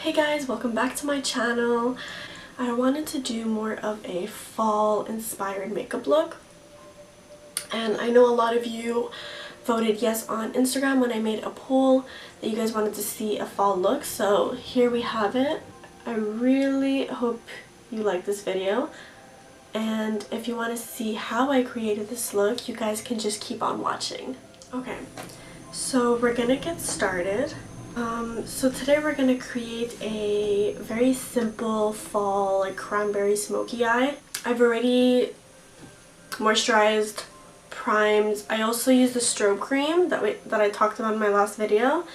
Hey guys, welcome back to my channel. I wanted to do more of a fall inspired makeup look, and I know a lot of you voted yes on Instagram when I made a poll that you guys wanted to see a fall look, so here we have it. I really hope you like this video, and if you want to see how I created this look, you guys can just keep on watching. Okay, so we're gonna get started. So today we're going to create a very simple fall like cranberry smoky eye. I've already moisturized, primed. I also used the strobe cream that I talked about in my last video,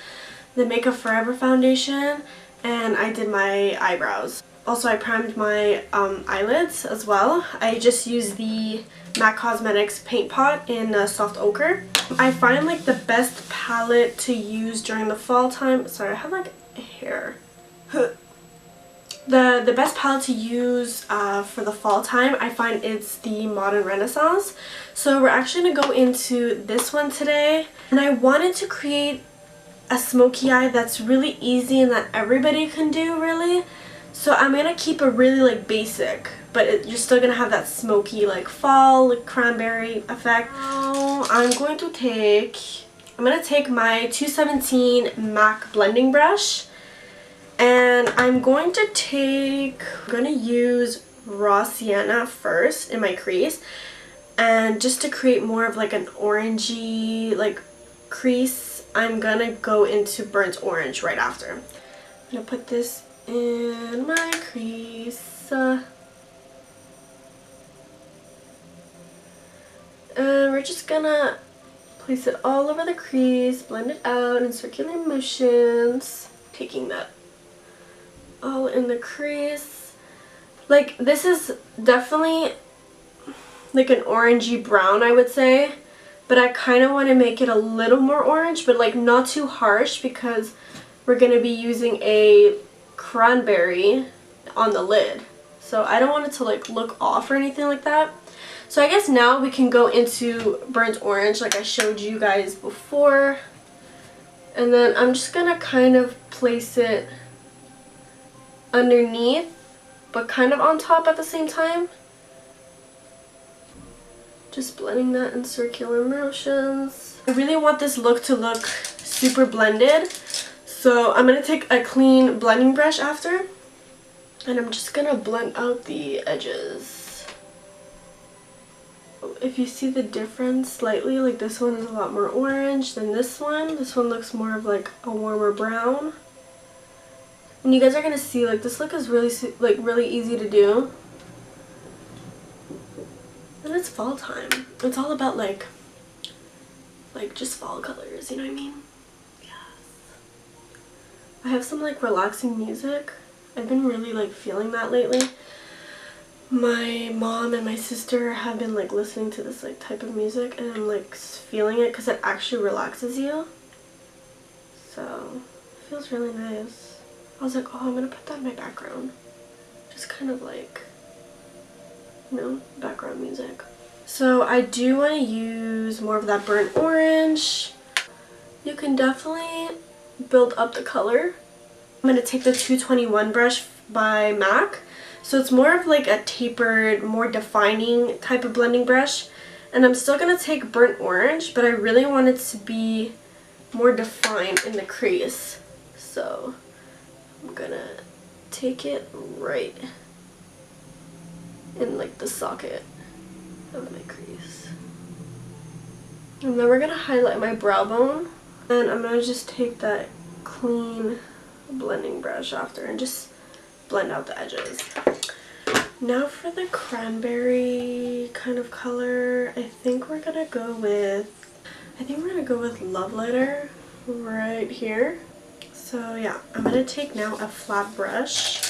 the Makeup Forever foundation, and I did my eyebrows. Also, I primed my eyelids as well. I just used the MAC Cosmetics paint pot in soft ochre. I find like the best palette to use during the fall time. Sorry, I have like hair. The best palette to use for the fall time, I find it's the Modern Renaissance. So we're actually going to go into this one today. And I wanted to create a smoky eye that's really easy and that everybody can do really. So I'm going to keep it really like basic, but you're still going to have that smoky like fall like cranberry effect. Now I'm going to take my 217 MAC blending brush, and I'm going to use raw sienna first in my crease, and just to create more of like an orangey like crease, I'm going to go into burnt orange right after. I'm going to put this in my crease. And we're just gonna place it all over the crease, blend it out in circular motions, taking that all in the crease. Like, this is definitely like an orangey brown, I would say, but I kind of want to make it a little more orange, but like not too harsh, because we're going to be using a cranberry on the lid, so I don't want it to like look off or anything like that. So I guess now we can go into burnt orange like I showed you guys before, and then I'm just gonna kind of place it underneath but kind of on top at the same time, just blending that in circular motions. I really want this look to look super blended, so I'm going to take a clean blending brush after, and I'm just going to blend out the edges. If you see the difference slightly, like this one is a lot more orange than this one. This one looks more of like a warmer brown. And you guys are going to see like this look is really easy to do. And it's fall time. It's all about like just fall colors, you know what I mean? I have some like relaxing music. I've been really like feeling that lately. My mom and my sister have been like listening to this like type of music, and I'm like feeling it because it actually relaxes you. So it feels really nice. I was like, oh, I'm gonna put that in my background. Just kind of like, you know, background music. So I do want to use more of that burnt orange. You can definitely build up the color. I'm going to take the 221 brush by MAC. So it's more of like a tapered, more defining type of blending brush. And I'm still going to take burnt orange, but I really want it to be more defined in the crease. So I'm going to take it right in like the socket of my crease. And then we're going to highlight my brow bone. And I'm going to just take that clean blending brush after and just blend out the edges. Now for the cranberry kind of color, I think we're going to go with Love Letter right here. So yeah, I'm going to take now a flat brush.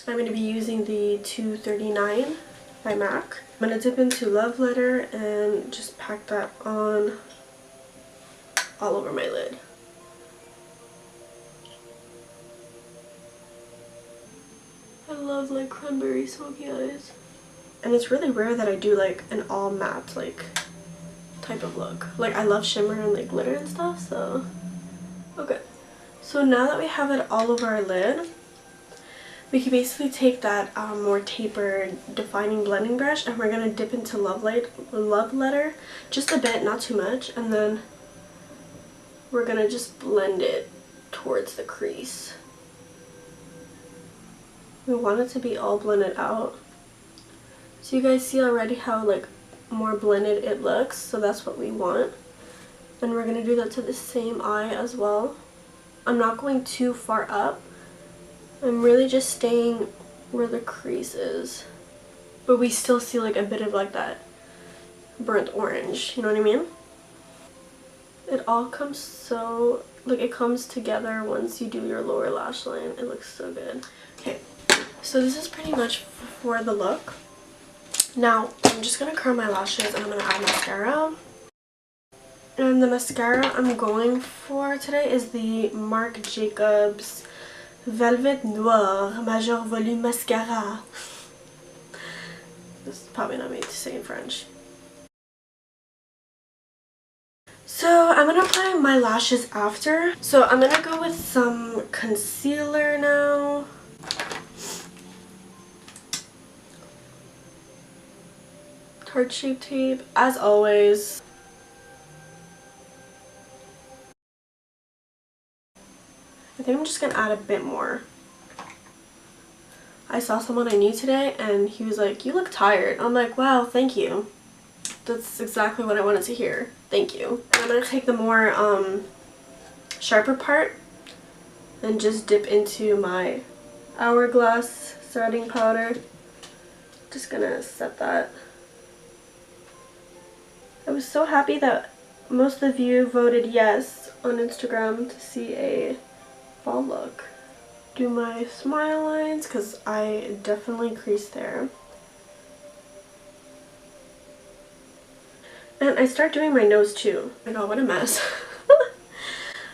I'm going to be using the 239 by MAC. I'm going to dip into Love Letter and just pack that on all over my lid. I love like cranberry smoky eyes. And it's really rare that I do like an all matte like type of look. Like I love shimmer and like glitter and stuff, so okay. So now that we have it all over our lid, we can basically take that more tapered defining blending brush and we're going to dip into Love Letter just a bit, not too much, and then we're going to just blend it towards the crease. We want it to be all blended out. So you guys see already how like more blended it looks, so that's what we want. And we're going to do that to the same eye as well. I'm not going too far up. I'm really just staying where the crease is. But we still see like a bit of like that burnt orange, you know what I mean? It all comes so, like it comes together once you do your lower lash line. It looks so good. Okay, so this is pretty much for the look. Now, I'm just going to curl my lashes and I'm going to add mascara. And the mascara I'm going for today is the Marc Jacobs Velvet Noir Major Volume Mascara. This is probably not made to say in French. So I'm going to apply my lashes after. So I'm going to go with some concealer now. Heart shape tape, as always. I think I'm just gonna add a bit more. I saw someone I knew today and he was like, "You look tired." I'm like, "Wow, thank you. That's exactly what I wanted to hear. Thank you." And I'm gonna take the more sharper part and just dip into my Hourglass setting powder. Just gonna set that. I was so happy that most of you voted yes on Instagram to see a fall look. Do my smile lines because I definitely creased there. And I start doing my nose too. I know, what a mess.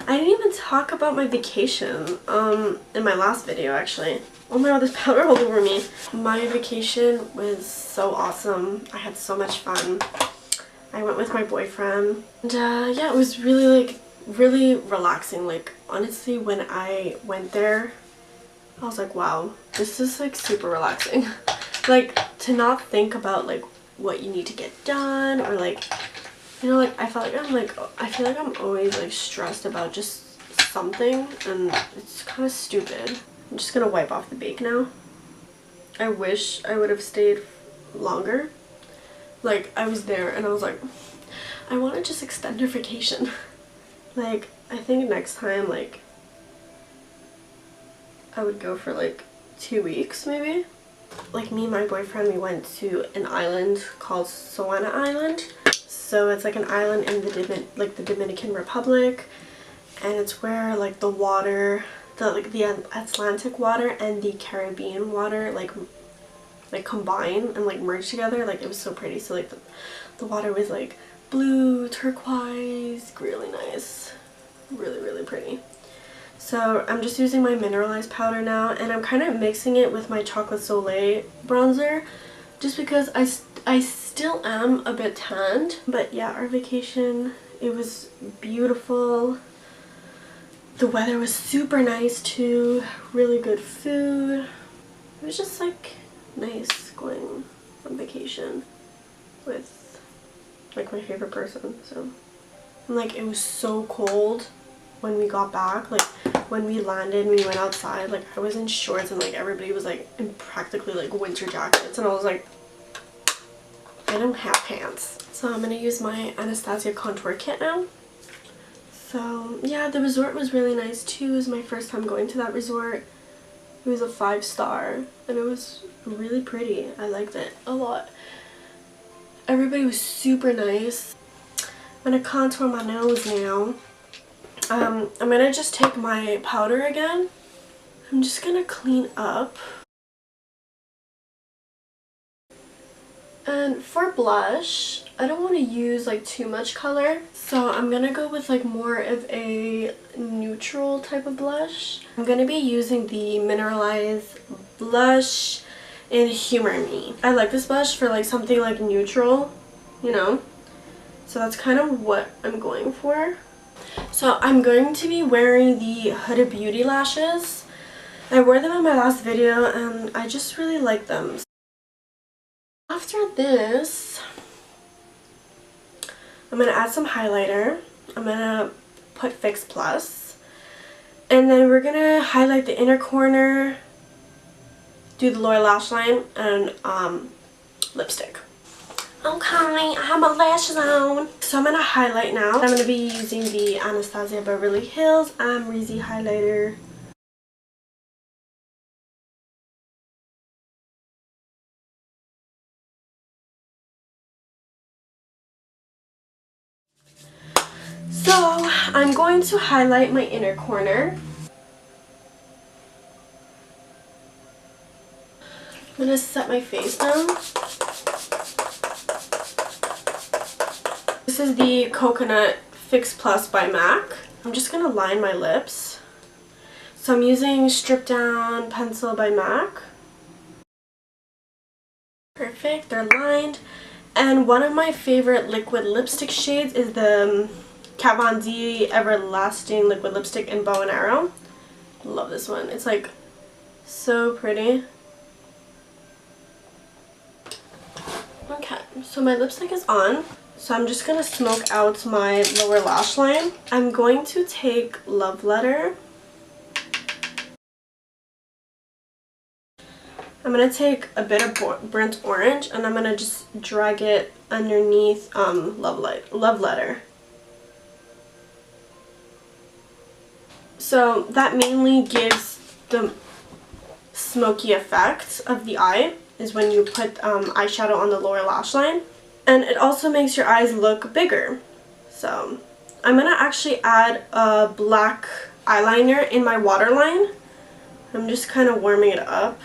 I didn't even talk about my vacation in my last video actually. Oh my god, there's powder all over me. My vacation was so awesome. I had so much fun. I went with my boyfriend and yeah, it was really relaxing. Like honestly, when I went there I was like, wow, this is like super relaxing. Like to not think about like what you need to get done or like, you know, like I feel like I'm always like stressed about just something and it's kind of stupid. I'm just gonna wipe off the bake now. I wish I would have stayed longer. Like I was there and I was like, I want to just extend our vacation. Like I think next time like I would go for like 2 weeks maybe. Like me and my boyfriend, we went to an island called Sonya Island. So it's like an island in the Dominican Republic, and it's where like the water, the Atlantic water and the Caribbean water like combine and like merge together. Like it was so pretty. So like the water was like blue, turquoise, really nice, really pretty. So I'm just using my mineralized powder now and I'm kind of mixing it with my Chocolate Soleil bronzer just because I still am a bit tanned. But yeah, our vacation, it was beautiful. The weather was super nice too, really good food. It was just like nice going on vacation with like my favorite person. So and like it was so cold when we got back. Like when we landed, we went outside, like I was in shorts and like everybody was like in practically like winter jackets and I was like, I don't have pants. So I'm gonna use my Anastasia contour kit now. So yeah, the resort was really nice too. It was my first time going to that resort. It was a 5-star and it was really pretty. I liked it a lot. Everybody was super nice. I'm gonna contour my nose now. I'm gonna just take my powder again. I'm just gonna clean up. And for blush, I don't want to use like too much color, so I'm gonna go with like more of a neutral type of blush. I'm gonna be using the Mineralized blush in Humor Me. I like this blush for like something like neutral, you know, so that's kind of what I'm going for. So I'm going to be wearing the Huda Beauty lashes. I wore them in my last video and I just really like them. After this, I'm going to add some highlighter. I'm going to put Fix Plus. And then we're going to highlight the inner corner, do the lower lash line, and lipstick. Okay, I have my lashes on. So I'm going to highlight now. I'm going to be using the Anastasia Beverly Hills Amrezy highlighter. So I'm going to highlight my inner corner. I'm going to set my face down. This is the Coconut Fix Plus by MAC. I'm just going to line my lips. So I'm using Strip Down Pencil by MAC. Perfect, they're lined. And one of my favorite liquid lipstick shades is the Kat Von D Everlasting Liquid Lipstick in Bow and Arrow. Love this one. It's like so pretty. Okay, so my lipstick is on. So I'm just going to smoke out my lower lash line. I'm going to take Love Letter. I'm going to take a bit of burnt orange and I'm going to just drag it underneath Love Letter. So that mainly gives the smoky effect of the eye, is when you put eyeshadow on the lower lash line. And it also makes your eyes look bigger. So I'm going to actually add a black eyeliner in my waterline. I'm just kind of warming it up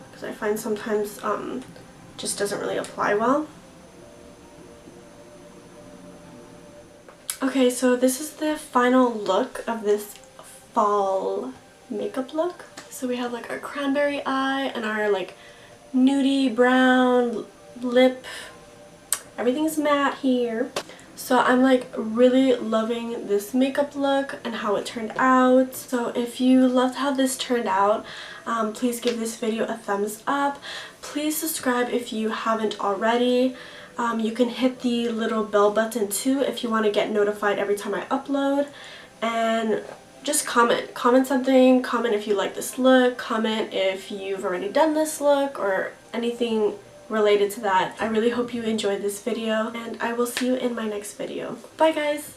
because I find sometimes just doesn't really apply well. Okay, so this is the final look of this fall makeup look. So we have like our cranberry eye and our like nudie brown lip. Everything's matte here. So I'm like really loving this makeup look and how it turned out. So if you loved how this turned out, please give this video a thumbs up. Please subscribe if you haven't already. You can hit the little bell button too if you want to get notified every time I upload. And just comment something. Comment if you like this look. Comment if you've already done this look or anything related to that. I really hope you enjoyed this video and I will see you in my next video. Bye guys!